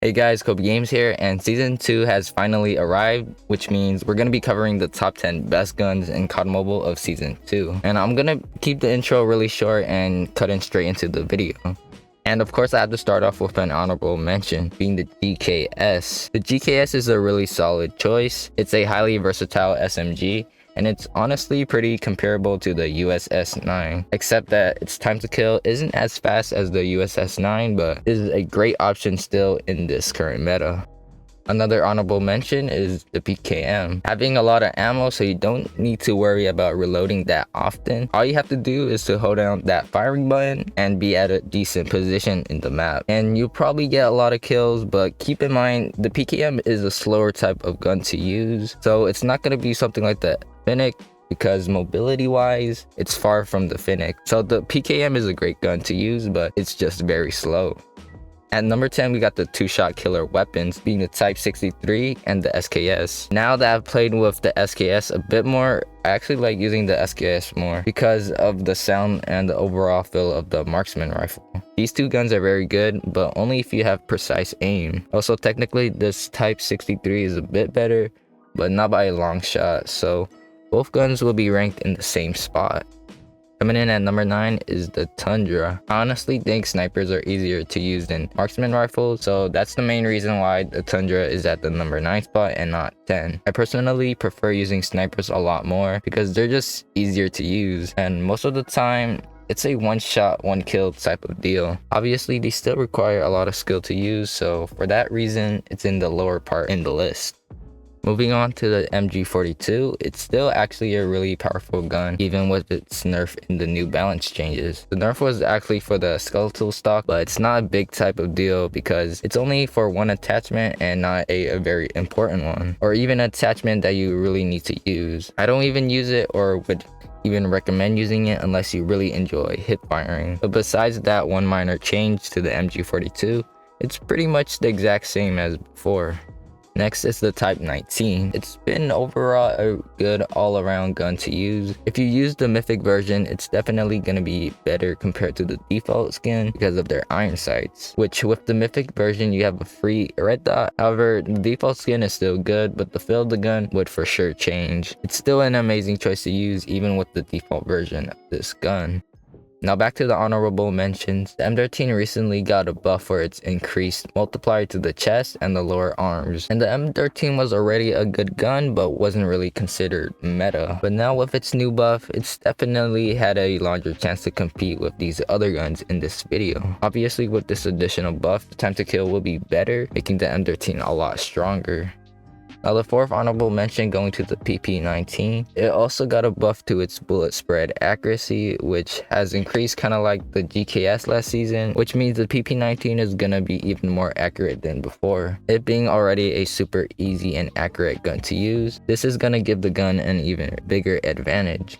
Hey guys, Kobe Games here, and Season 2 has finally arrived, which means we're going to be covering the top 10 best guns in COD Mobile of Season 2. And I'm going to keep the intro really short and cut in straight into the video. And of course, I have to start off with an honorable mention, being the GKS. The GKS is a really solid choice. It's a highly versatile SMG, and it's honestly pretty comparable to the USS-9, except that its time to kill isn't as fast as the USS-9, but is a great option still in this current meta. Another honorable mention is the PKM. Having a lot of ammo so you don't need to worry about reloading that often. All you have to do is to hold down that firing button and be at a decent position in the map. And you'll probably get a lot of kills, but keep in mind the PKM is a slower type of gun to use. So it's not going to be something like the Fennec, because mobility wise, it's far from the Fennec. So the PKM is a great gun to use, but it's just very slow. At number 10, we got the two-shot killer weapons, being the Type 63 and the SKS. Now that I've played with the SKS a bit more, I actually like using the SKS more because of the sound and the overall feel of the marksman rifle. These two guns are very good, but only if you have precise aim. Also, technically, this Type 63 is a bit better, but not by a long shot, so both guns will be ranked in the same spot. Coming in at number 9 is the Tundra. I honestly think snipers are easier to use than marksman rifles, so that's the main reason why the Tundra is at the number 9 spot and not 10. I personally prefer using snipers a lot more because they're just easier to use, and most of the time it's a one shot, one kill type of deal. Obviously, they still require a lot of skill to use, so for that reason, it's in the lower part in the list. Moving on to the MG42, it's still actually a really powerful gun, even with its nerf in the new balance changes. The nerf was actually for the skeletal stock, but it's not a big type of deal because it's only for one attachment and not a very important one, or even an attachment that you really need to use. I don't even use it or would even recommend using it unless you really enjoy hip firing. But besides that one minor change to the MG42, it's pretty much the exact same as before. Next is the Type 19. It's been overall a good all-around gun to use. If you use the mythic version, it's definitely going to be better compared to the default skin because of their iron sights, which with the mythic version you have a free red dot. However, the default skin is still good, but the feel of the gun would for sure change. It's still an amazing choice to use even with the default version of this gun. Now back to the honorable mentions. The M13 recently got a buff for its increased multiplier to the chest and the lower arms. And the M13 was already a good gun but wasn't really considered meta. But now with its new buff, it's definitely had a larger chance to compete with these other guns in this video. Obviously with this additional buff, the time to kill will be better, making the M13 a lot stronger. Now the fourth honorable mention going to the PP19, it also got a buff to its bullet spread accuracy, which has increased kind of like the GKS last season, which means the PP19 is gonna be even more accurate than before. It being already a super easy and accurate gun to use, this is gonna give the gun an even bigger advantage.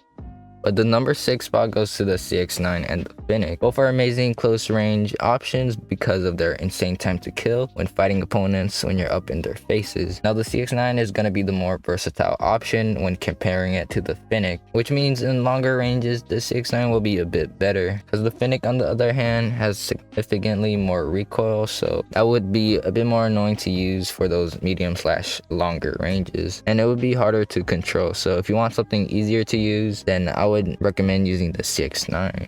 But the number 6 spot goes to the CX9 and the Fennec. Both are amazing close range options because of their insane time to kill when fighting opponents when you're up in their faces. Now the CX9 is going to be the more versatile option when comparing it to the Fennec, which means in longer ranges the CX9 will be a bit better because the Fennec on the other hand has significantly more recoil, so that would be a bit more annoying to use for those medium/longer ranges, and it would be harder to control. So if you want something easier to use, then I would recommend using the CX9.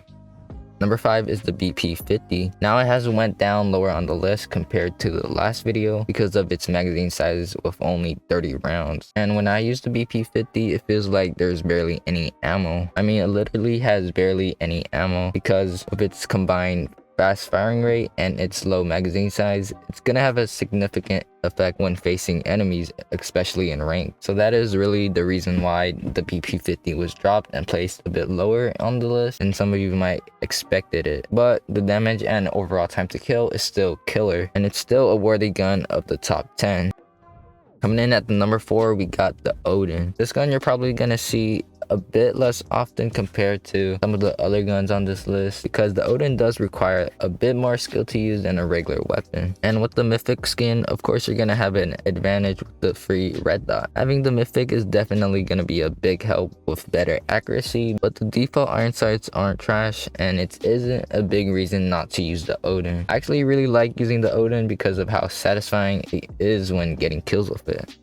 Number 5 is the BP50. Now it has went down lower on the list compared to the last video because of its magazine size with only 30 rounds. And when I use the BP50, it feels like there's barely any ammo. I mean, it literally has barely any ammo because of its combined fast firing rate and its low magazine size. It's gonna have a significant effect when facing enemies, especially in rank. So that is really the reason why the BP50 was dropped and placed a bit lower on the list, and some of you might expected it. But the damage and overall time to kill is still killer, and it's still a worthy gun of the top 10. Coming in at the number 4, we got the Odin. This gun you're probably gonna see a bit less often compared to some of the other guns on this list, because the Odin does require a bit more skill to use than a regular weapon. And with the mythic skin, of course you're gonna have an advantage with the free red dot. Having the mythic is definitely gonna be a big help with better accuracy, but the default iron sights aren't trash, and it isn't a big reason not to use the Odin. I actually really like using the Odin because of how satisfying it is when getting kills with it.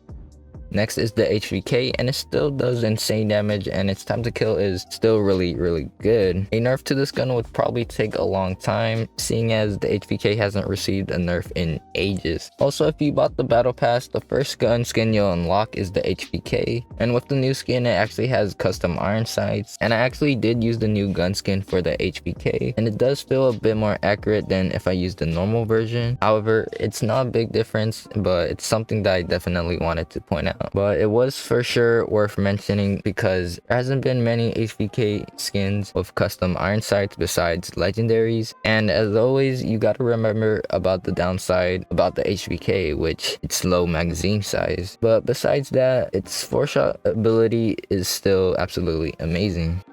Next is the HVK, and it still does insane damage, and its time to kill is still really good. A nerf to this gun would probably take a long time, seeing as the HVK hasn't received a nerf in ages. Also, if you bought the battle pass, the first gun skin you'll unlock is the HVK, and with the new skin it actually has custom iron sights, and I actually did use the new gun skin for the HVK, and it does feel a bit more accurate than if I used the normal version. However, it's not a big difference, but it's something that I definitely wanted to point out. But it was for sure worth mentioning because there hasn't been many HVK skins with custom iron sights besides legendaries, and as always you gotta remember about the downside about the HVK, which it's low magazine size. But besides that, its 4-shot ability is still absolutely amazing.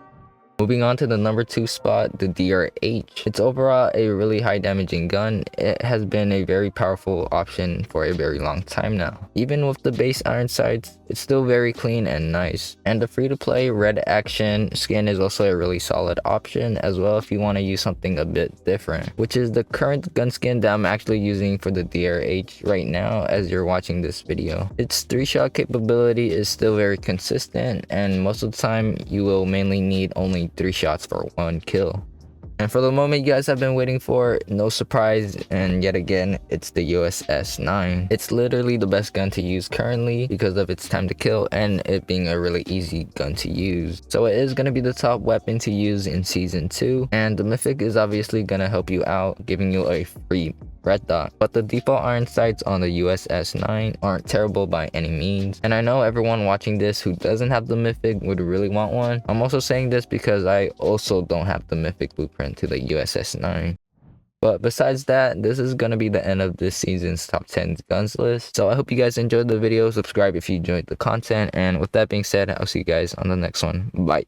Moving on to the number 2 spot, the DRH. It's overall a really high damaging gun. It has been a very powerful option for a very long time now. Even with the base iron sights, it's still very clean and nice. And the free-to-play red action skin is also a really solid option as well if you want to use something a bit different, which is the current gun skin that I'm actually using for the DRH right now as you're watching this video. Its 3-shot capability is still very consistent, and most of the time you will mainly need only 3 shots for 1 kill. And for the moment you guys have been waiting for, no surprise, and yet again, it's the USS-9. It's literally the best gun to use currently because of its time to kill and it being a really easy gun to use. So it is going to be the top weapon to use in Season 2, and the Mythic is obviously going to help you out, giving you a free red dot. But the default iron sights on the USS-9 aren't terrible by any means, and I know everyone watching this who doesn't have the Mythic would really want one. I'm also saying this because I also don't have the Mythic blueprint to the USS-9. But besides that, this is going to be the end of this season's top 10 guns list. So I hope you guys enjoyed the video. Subscribe if you enjoyed the content, and with that being said, I'll see you guys on the next one. Bye.